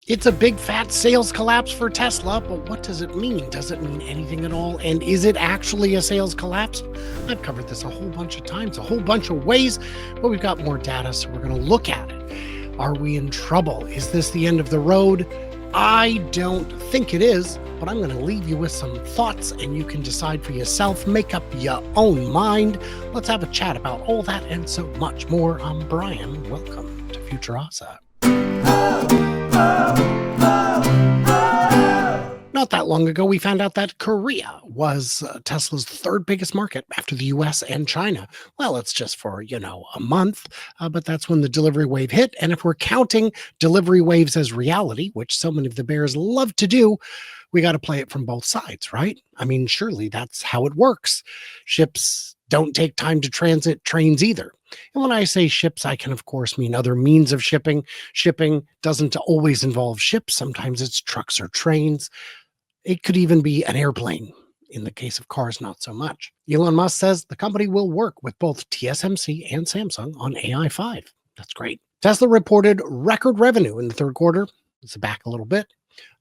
It's a big fat sales collapse for Tesla, but what does it mean? Does it mean anything at all? And is it actually a sales collapse? I've covered this a whole bunch of times, a whole bunch of ways, but we've got more data, so we're going to look at it. Are we in trouble? Is this the end of the road? I don't think it is, but I'm going to leave you with some thoughts and you can decide for yourself, make up your own mind. Let's have a chat about all that and so much more. I'm Brian. Welcome to Future Asa. Not that long ago, we found out that Korea was Tesla's third biggest market after the US and China. Well, it's just for, a month, but that's when the delivery wave hit. And if we're counting delivery waves as reality, which so many of the bears love to do, we got to play it from both sides, right? I mean, surely that's how it works. Ships don't take time to transit, trains either. And when I say ships, I can, of course, mean other means of shipping. Shipping doesn't always involve ships. Sometimes it's trucks or trains. It could even be an airplane. In the case of cars, not so much. Elon Musk says the company will work with both TSMC and Samsung on AI5. That's great. Tesla reported record revenue in the third quarter. It's back a little bit.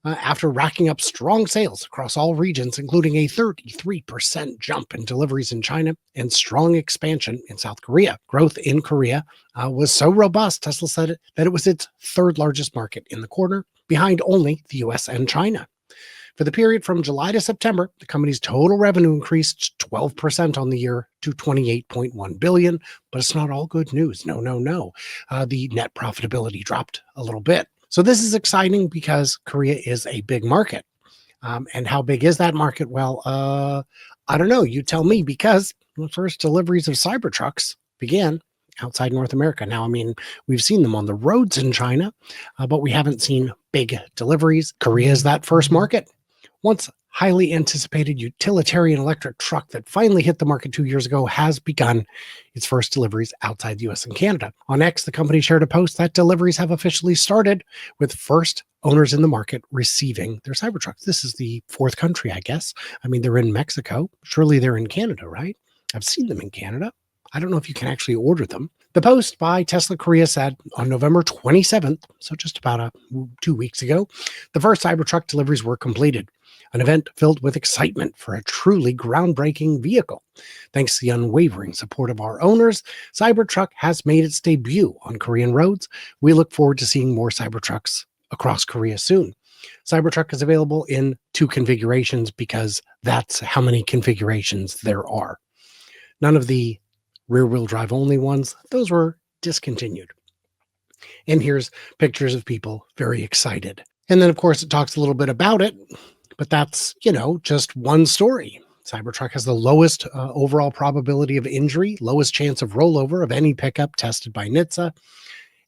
After racking up strong sales across all regions, including a 33% jump in deliveries in China and strong expansion in South Korea. Growth in Korea was so robust, Tesla said that it was its third largest market in the quarter, behind only the US and China. For the period from July to September, the company's total revenue increased 12% on the year to $28.1 billion, but it's not all good news. No. The net profitability dropped a little bit. So this is exciting because Korea is a big market. And how big is that market? Well, I don't know. You tell me, because the first deliveries of Cybertrucks began outside North America. Now, I mean, we've seen them on the roads in China, but we haven't seen big deliveries. Korea is that first market. Once highly anticipated utilitarian electric truck that finally hit the market 2 years ago has begun its first deliveries outside the US and Canada. On X, the company shared a post that deliveries have officially started, with first owners in the market receiving their Cybertrucks. This is the fourth country, I guess. I mean, they're in Mexico. Surely they're in Canada, right? I've seen them in Canada. I don't know if you can actually order them. The post by Tesla Korea said on November 27th, so just about 2 weeks ago, the first Cybertruck deliveries were completed. An event filled with excitement for a truly groundbreaking vehicle. Thanks to the unwavering support of our owners, Cybertruck has made its debut on Korean roads. We look forward to seeing more Cybertrucks across Korea soon. Cybertruck is available in 2 configurations because that's how many configurations there are. None of the rear-wheel drive only ones, those were discontinued. And here's pictures of people very excited. And then, of course, it talks a little bit about it. But that's, just one story. Cybertruck has the lowest overall probability of injury, lowest chance of rollover of any pickup tested by NHTSA.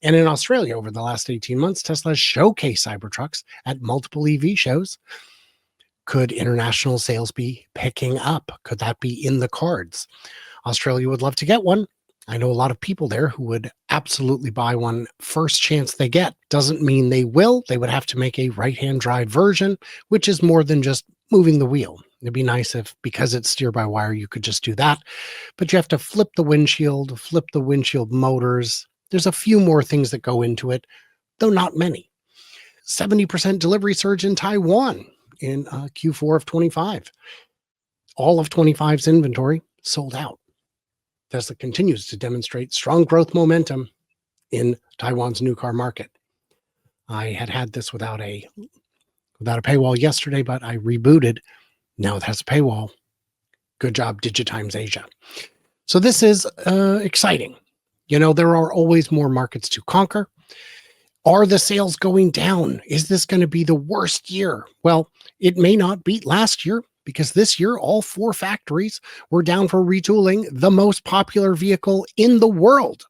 And in Australia, over the last 18 months, Tesla has showcased Cybertrucks at multiple EV shows. Could international sales be picking up? Could that be in the cards? Australia would love to get one. I know a lot of people there who would absolutely buy one first chance they get. Doesn't mean they will. They would have to make a right-hand drive version, which is more than just moving the wheel. It'd be nice if, because it's steer-by-wire, you could just do that. But you have to flip the windshield motors. There's a few more things that go into it, though not many. 70% delivery surge in Taiwan in Q4 of 25. All of 25's inventory sold out. Tesla continues to demonstrate strong growth momentum in Taiwan's new car market. I had this without a paywall yesterday, but I rebooted. Now it has a paywall. Good job, Digitimes Asia. So this is exciting. There are always more markets to conquer. Are the sales going down? Is this going to be the worst year? Well, it may not beat last year, because this year, all 4 factories were down for retooling the most popular vehicle in the world.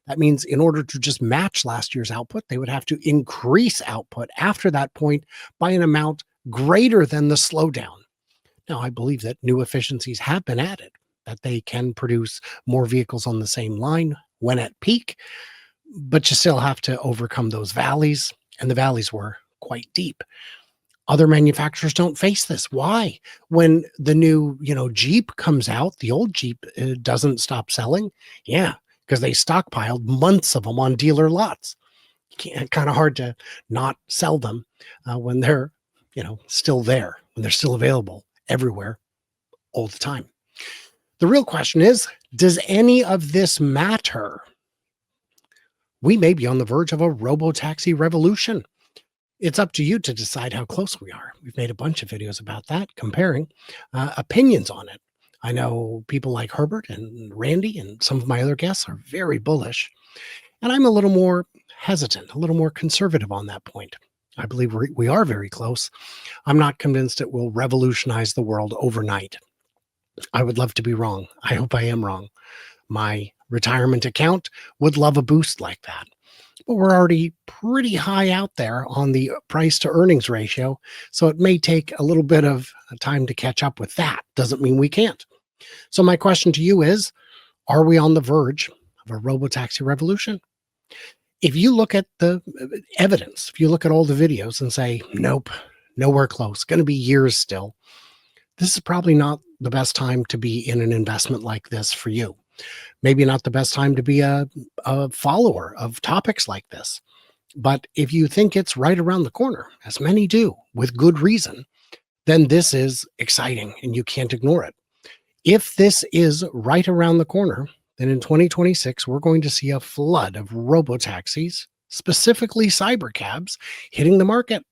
That means in order to just match last year's output, they would have to increase output after that point by an amount greater than the slowdown. Now, I believe that new efficiencies have been added, that they can produce more vehicles on the same line when at peak, but you still have to overcome those valleys, and the valleys were quite deep. Other manufacturers don't face this. Why? When the new, Jeep comes out, the old Jeep doesn't stop selling. Yeah, because they stockpiled months of them on dealer lots. Kind of hard to not sell them when they're, still there, when they're still available everywhere all the time. The real question is, does any of this matter? We may be on the verge of a robotaxi revolution. It's up to you to decide how close we are. We've made a bunch of videos about that, comparing opinions on it. I know people like Herbert and Randy and some of my other guests are very bullish, and I'm a little more hesitant, a little more conservative on that point. I believe we are very close. I'm not convinced it will revolutionize the world overnight. I would love to be wrong. I hope I am wrong. My retirement account would love a boost like that. But we're already pretty high out there on the price to earnings ratio, so it may take a little bit of time to catch up with that. Doesn't mean we can't. So my question to you is, are we on the verge of a robotaxi revolution? If you look at the evidence, if you look at all the videos and say, nope, nowhere close, going to be years still, this is probably not the best time to be in an investment like this for you. Maybe not the best time to be a follower of topics like this. But if you think it's right around the corner, as many do with good reason, then this is exciting and you can't ignore it. If this is right around the corner, then in 2026, we're going to see a flood of robotaxis, specifically cybercabs, hitting the market.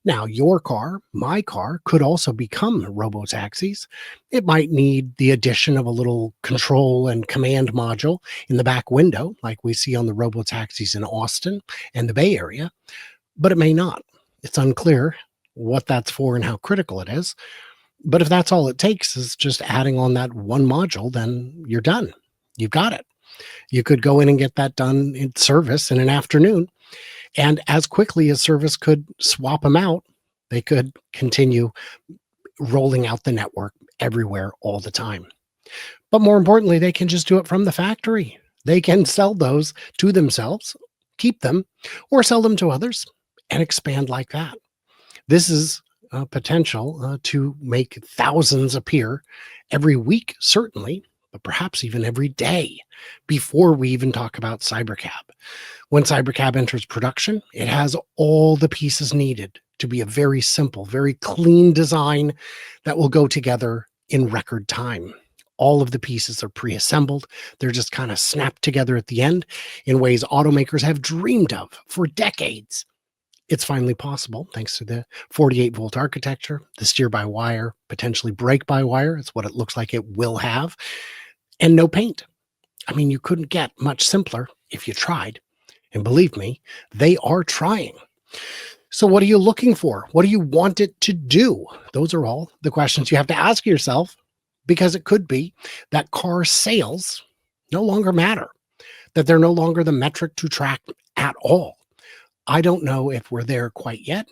Now, your car, my car, could also become robotaxis. It might need the addition of a little control and command module in the back window, like we see on the robotaxis in Austin and the Bay Area, but it may not. It's unclear what that's for and how critical it is. But if that's all it takes is just adding on that one module, then you're done. You've got it. You could go in and get that done in service in an afternoon. And as quickly as service could swap them out, they could continue rolling out the network everywhere all the time. But more importantly, they can just do it from the factory. They can sell those to themselves, keep them, or sell them to others and expand like that. This is potential to make thousands appear every week, certainly, but perhaps even every day before we even talk about Cybercab. When Cybercab enters production, it has all the pieces needed to be a very simple, very clean design that will go together in record time. All of the pieces are pre-assembled. They're just kind of snapped together at the end in ways automakers have dreamed of for decades. It's finally possible thanks to the 48-volt architecture, the steer-by-wire, potentially brake-by-wire. It's what it looks like it will have, and no paint. I mean, you couldn't get much simpler if you tried. And believe me, they are trying. So what are you looking for? What do you want it to do? Those are all the questions you have to ask yourself, because it could be that car sales no longer matter, that they're no longer the metric to track at all. I don't know if we're there quite yet,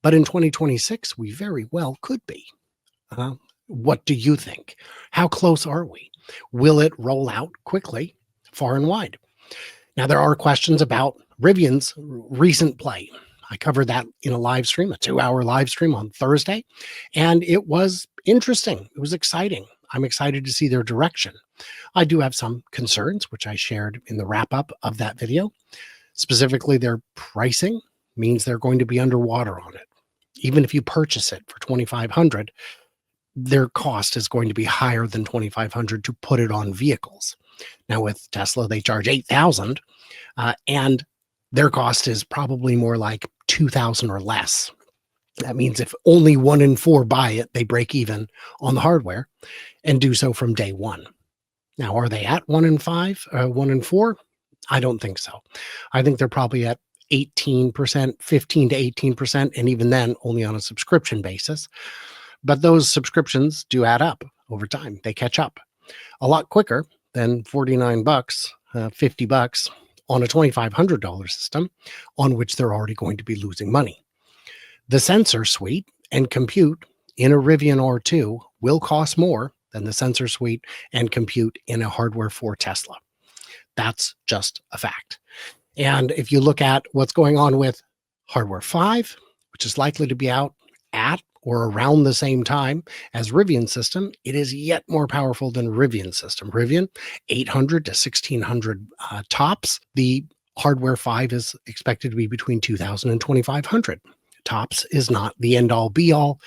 but in 2026, we very well could be. What do you think? How close are we? Will it roll out quickly, far and wide? Now, there are questions about Rivian's recent play. I covered that in a live stream, a 2-hour live stream on Thursday, and it was interesting. It was exciting. I'm excited to see their direction. I do have some concerns, which I shared in the wrap-up of that video. Specifically, their pricing means they're going to be underwater on it. Even if you purchase it for $2,500, their cost is going to be higher than $2,500 to put it on vehicles. Now with Tesla, they charge $8,000, and their cost is probably more like $2,000 or less. That means if only 1 in 4 buy it, they break even on the hardware and do so from day one. Now, are they at 1 in 5, 1 in 4? I don't think so. I think they're probably at 18%, 15 to 18%, and even then only on a subscription basis. But those subscriptions do add up over time. They catch up a lot quicker than $49, $50 on a $2,500 system on which they're already going to be losing money. The sensor suite and compute in a Rivian R2 will cost more than the sensor suite and compute in a hardware for Tesla. That's just a fact. And if you look at what's going on with hardware 5, which is likely to be out at or around the same time as Rivian's system, it is yet more powerful than Rivian's system. Rivian, 800 to 1600 tops. The Hardware 5 is expected to be between 2,000 and 2,500. Tops is not the end all be all.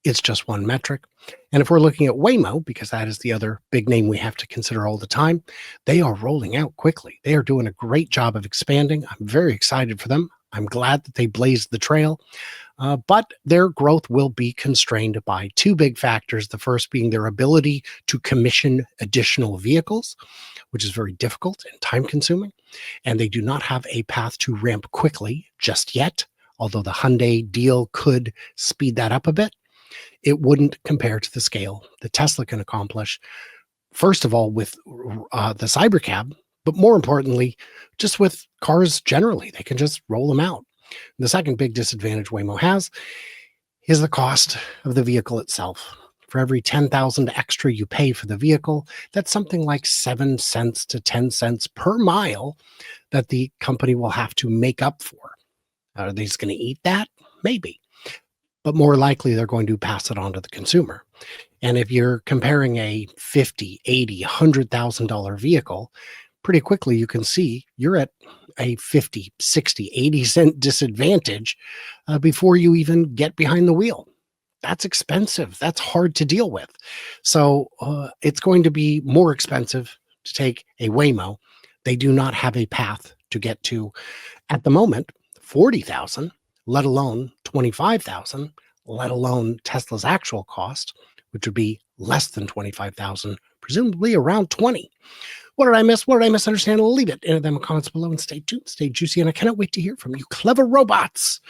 It's just one metric. And if we're looking at Waymo, because that is the other big name we have to consider all the time, they are rolling out quickly. They are doing a great job of expanding. I'm very excited for them. I'm glad that they blazed the trail. But their growth will be constrained by two big factors. The first being their ability to commission additional vehicles, which is very difficult and time consuming. And they do not have a path to ramp quickly just yet, although the Hyundai deal could speed that up a bit. It wouldn't compare to the scale that Tesla can accomplish, first of all, with the Cybercab, but more importantly, just with cars generally. They can just roll them out. The second big disadvantage Waymo has is the cost of the vehicle itself. For every 10,000 extra you pay for the vehicle, that's something like 7 cents to 10 cents per mile that the company will have to make up for. Are they just going to eat that? Maybe. But more likely they're going to pass it on to the consumer. And if you're comparing a $50, $80, $100,000 vehicle, pretty quickly you can see you're at a 50, 60, 80 cent disadvantage before you even get behind the wheel. That's expensive. That's hard to deal with. So it's going to be more expensive to take a Waymo. They do not have a path to get to, at the moment, 40,000, let alone 25,000, let alone Tesla's actual cost, which would be less than 25,000, presumably around 20. What did I miss? What did I misunderstand? Leave it in the comments below and stay tuned, stay juicy, and I cannot wait to hear from you clever robots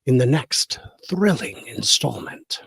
in the next thrilling installment.